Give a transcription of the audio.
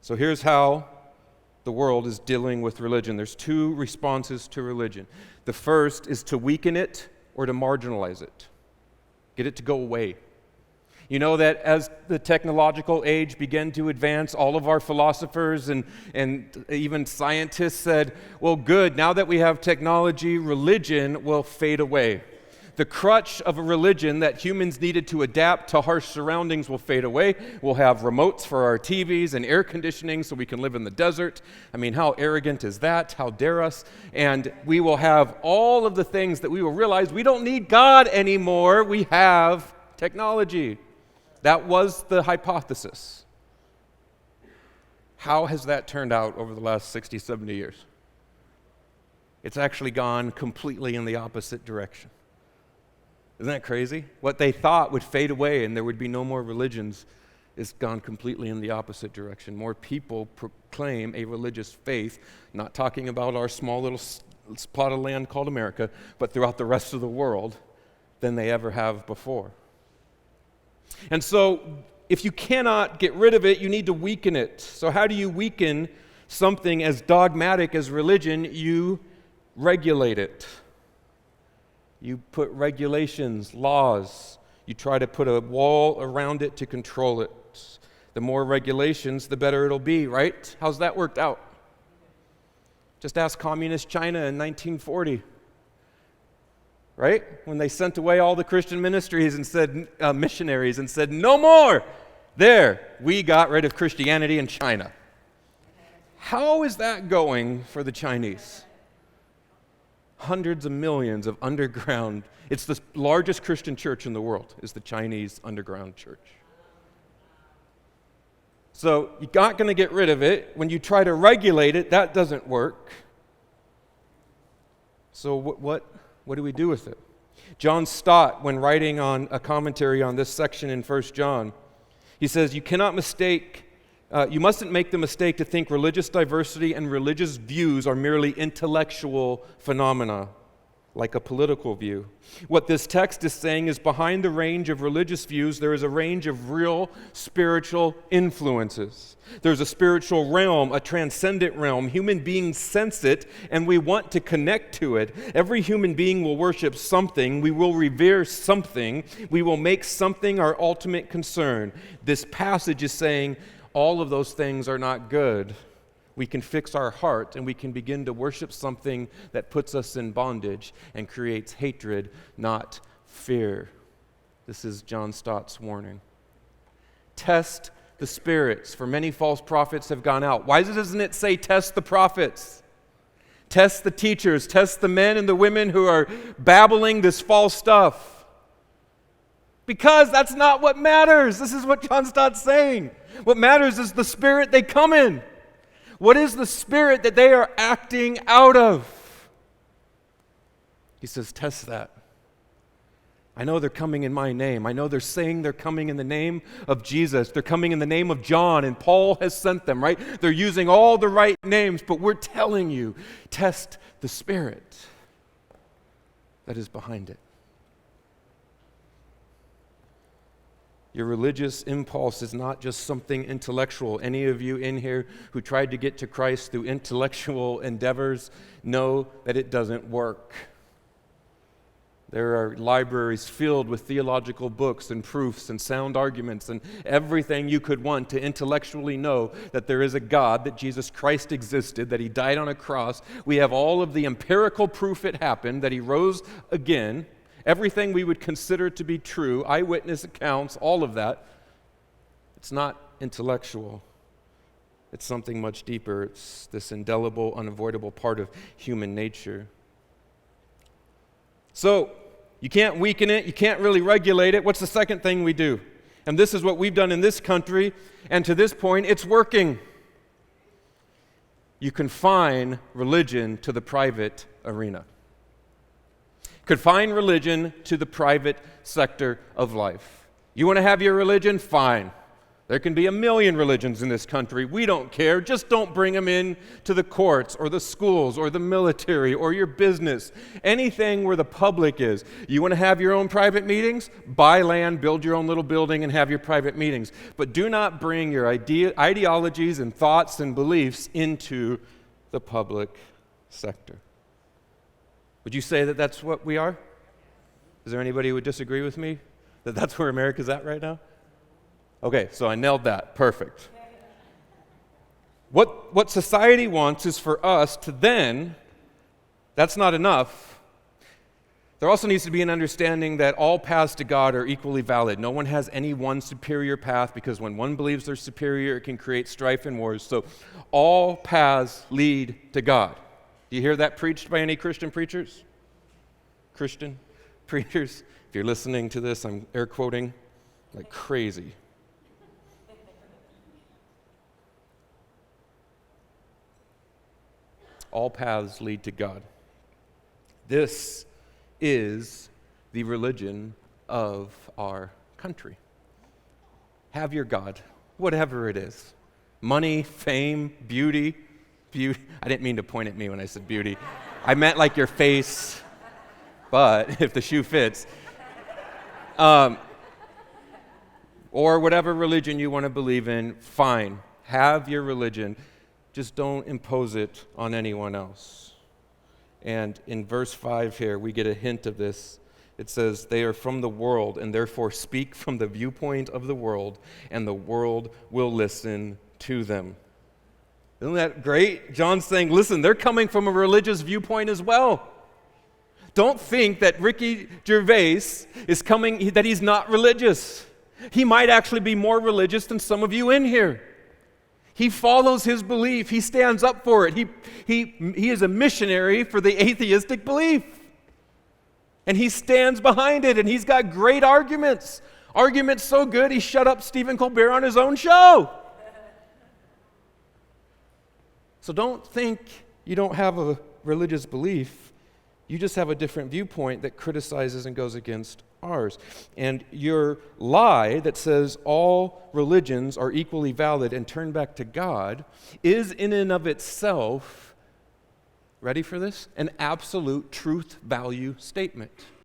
So here's how the world is dealing with religion. There's two responses to religion. The first is to weaken it or to marginalize it. Get it to go away. You know that as the technological age began to advance, all of our philosophers and even scientists said, well, good, now that we have technology, religion will fade away. The crutch of a religion that humans needed to adapt to harsh surroundings will fade away. We'll have remotes for our TVs and air conditioning so we can live in the desert. I mean, how arrogant is that? How dare us? And we will have all of the things that we will realize we don't need God anymore. We have technology. That was the hypothesis. How has that turned out over the last 60, 70 years? It's actually gone completely in the opposite direction. Isn't that crazy? What they thought would fade away and there would be no more religions is gone completely in the opposite direction. More people proclaim a religious faith, not talking about our small little plot of land called America, but throughout the rest of the world than they ever have before. And so, if you cannot get rid of it, you need to weaken it. So how do you weaken something as dogmatic as religion? You regulate it. You put regulations, laws. You try to put a wall around it to control it. The more regulations, the better it'll be, right? How's that worked out? Just ask communist China in 1940. Right? When they sent away all the Christian ministries and said, missionaries and said, no more. There, we got rid of Christianity in China. How is that going for the Chinese? Hundreds of millions of underground. It's the largest Christian church in the world, is the Chinese underground church. So you're not going to get rid of it. When you try to regulate it, that doesn't work. So what do we do with it? John Stott, when writing on a commentary on this section in 1 John, he says, you mustn't make the mistake to think religious diversity and religious views are merely intellectual phenomena, like a political view. What this text is saying is behind the range of religious views, there is a range of real spiritual influences. There's a spiritual realm, a transcendent realm. Human beings sense it, and we want to connect to it. Every human being will worship something. We will revere something. We will make something our ultimate concern. This passage is saying all of those things are not good. We can fix our heart and we can begin to worship something that puts us in bondage and creates hatred, not fear. This is John Stott's warning. Test the spirits, for many false prophets have gone out. Why doesn't it say test the prophets? Test the teachers, test the men and the women who are babbling this false stuff. Because that's not what matters. This is what John Stott's saying. What matters is the spirit they come in. What is the spirit that they are acting out of? He says, test that. I know they're coming in my name. I know they're saying they're coming in the name of Jesus. They're coming in the name of John, and Paul has sent them, right? They're using all the right names, but we're telling you, test the spirit that is behind it. Your religious impulse is not just something intellectual. Any of you in here who tried to get to Christ through intellectual endeavors know that it doesn't work. There are libraries filled with theological books and proofs and sound arguments and everything you could want to intellectually know that there is a God, that Jesus Christ existed, that He died on a cross. We have all of the empirical proof it happened, that He rose again. Everything we would consider to be true, eyewitness accounts, all of that. It's not intellectual. It's something much deeper. It's this indelible, unavoidable part of human nature. So, you can't weaken it. You can't really regulate it. What's the second thing we do? And this is what we've done in this country, and to this point, it's working. You confine religion to the private arena. Confine religion to the private sector of life. You want to have your religion? Fine. There can be 1,000,000 religions in this country. We don't care. Just don't bring them in to the courts or the schools or the military or your business. Anything where the public is. You want to have your own private meetings? Buy land, build your own little building, and have your private meetings. But do not bring your ideologies and thoughts and beliefs into the public sector. Would you say that that's what we are? Is there anybody who would disagree with me? That that's where America's at right now? Okay, so I nailed that. Perfect. What society wants is for us to then, that's not enough. There also needs to be an understanding that all paths to God are equally valid. No one has any one superior path, because when one believes they're superior, it can create strife and wars. So all paths lead to God. Do you hear that preached by any Christian preachers? Christian preachers? If you're listening to this, I'm air quoting like crazy. All paths lead to God. This is the religion of our country. Have your God, whatever it is. Money, fame, beauty. I didn't mean to point at me when I said beauty. I meant like your face, but if the shoe fits. Or whatever religion you want to believe in, fine. Have your religion. Just don't impose it on anyone else. And in verse 5 here, we get a hint of this. It says, they are from the world and therefore speak from the viewpoint of the world, and the world will listen to them. Isn't that great? John's saying, listen, they're coming from a religious viewpoint as well. Don't think that Ricky Gervais is coming, that he's not religious. He might actually be more religious than some of you in here. He follows his belief. He stands up for it. He is a missionary for the atheistic belief. And he stands behind it, and he's got great arguments. Arguments so good, he shut up Stephen Colbert on his own show. So don't think you don't have a religious belief. You just have a different viewpoint that criticizes and goes against ours. And your lie that says all religions are equally valid and turn back to God is in and of itself, ready for this? An absolute truth value statement.